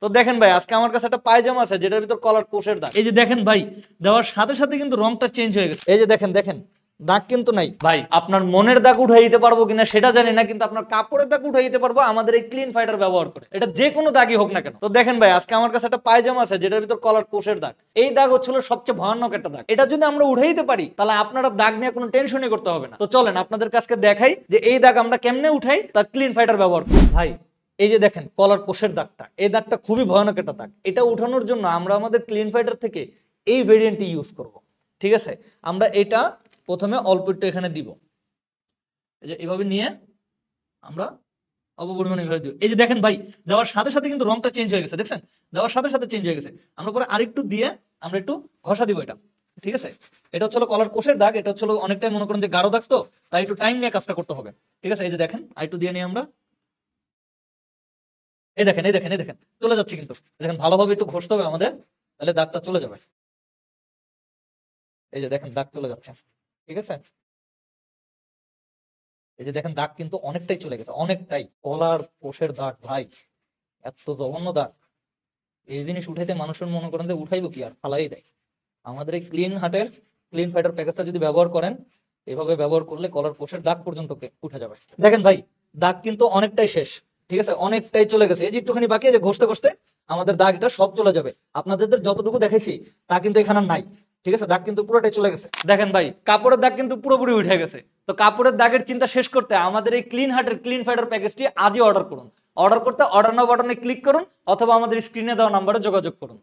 তো দেখেন ভাই আজকে আমার কাছে একটা পায়জামা আছে যেটার ভিতর কলার কোষের দাগ। এই যে দেখেন ভাই, দেওয়ার সাথে সাথে কিন্তু রংটা চেঞ্জ হয়ে গেছে। এই যে দেখেন দেখেন দাগ কিন্তু নাই ভাই। আপনার মনের দাগ উঠাই দিতে পারবো কিনা সেটা জানি না, কিন্তু আপনার কাপড়ের দাগ উঠাই দিতে পারবো আমাদের এই ক্লিন ফাইটার ব্যবহার করে। এটা যে কোনো দাগই হোক না কেন। তো দেখেন ভাই আজকে আমার কাছে একটা পায়জামা আছে যেটার ভিতর কলার কোষের দাগ। এই দাগ হচ্ছিল সবচেয়ে ভয়ানক একটা দাগ। এটা যদি আমরা উঠাই দিতে পারি তাহলে আপনারা দাগ নিয়ে কোনো টেনশনই করতে হবে না। তো চলেন আপনাদের কাছে দেখাই যে এই দাগ আমরা কেমনে উঠাই, তার ক্লিন ফাইটার ব্যবহার করি। ভাই এই যে দেখেন কলার কোষের দাগটা, এই দাগটা খুবই ভয়ানক একটা দাগ। এটা উঠানোর জন্য আমরা আমাদের ক্লিন ফাইটার থেকে এই ভেরিয়েন্টটি ইউজ করব। ঠিক আছে, আমরা এটা প্রথমে অল্প একটু এখানে দিব, এই যে এভাবে নিয়ে আমরা অল্প পরিমাণে এভাবে দিব। এই যে দেখেন ভাই, দেওয়ার সাথে সাথে কিন্তু রংটা চেঞ্জ হয়ে গেছে, দেখছেন? দেওয়ার সাথে সাথে চেঞ্জ হয়ে গেছে। আমরা পরে আরেকটু দিয়ে আমরা একটু ঘষা দিব এটা। ঠিক আছে, এটা হচ্ছে কলার কোষের দাগ। এটা হচ্ছে অনেকটাই মনে করেন যে গাঢ় দাগ, তো তাই একটু টাইম নিয়ে কাজটা করতে হবে। ঠিক আছে, এই যে দেখেন আরেকটু দিয়ে নিয়ে আমরা এই দেখেন এই দেখেন এই দেখেন চলে যাচ্ছে কিন্তু। দেখেন ভালোভাবে একটু ঘষতে হবে আমাদের, তাহলে দাগটা চলে যাবে। এই যে দেখেন দাগ চলে যাচ্ছে। ঠিক আছে, এই যে দেখেন দাগ কিন্তু অনেকটাই চলে গেছে, অনেকটাই। কলার কোষের দাগ ভাই, এত জঘন্য দাগ। এই জিনিস উঠাইতে মানুষের মনে করেন যে উঠাইবো কি আর, ফালাই দেয়। আমাদের এই ক্লিন ফাইটার প্যাকেজটা যদি ব্যবহার করেন, এভাবে ব্যবহার করলে কলার কোষের দাগ পর্যন্ত উঠে যাবে। দেখেন ভাই দাগ কিন্তু অনেকটাই শেষ। ঠিক আছে, অনেকটাই চলে গেছে। এই যে একটুখানি বাকি, যে ঘষতে ঘষতে আমাদের দাগ এটা সব চলে যাবে। আপনাদের যতটুকু দেখাইছি তা কিন্তু এখানে নাই। ঠিক আছে, দাগ কিন্তু পুরোটাই চলে গেছে। দেখেন ভাই কাপড়ের দাগ কিন্তু পুরোপুরি উঠে গেছে। তো কাপড়ের দাগের চিন্তা শেষ করতে আমাদের এই ক্লিন ফাইটার প্যাকেজটি আজই অর্ডার করুন। অর্ডার করতে অর্ডার নাও বাটনে ক্লিক করুন, অথবা আমাদের স্ক্রিনে দেওয়া নাম্বারে যোগাযোগ করুন।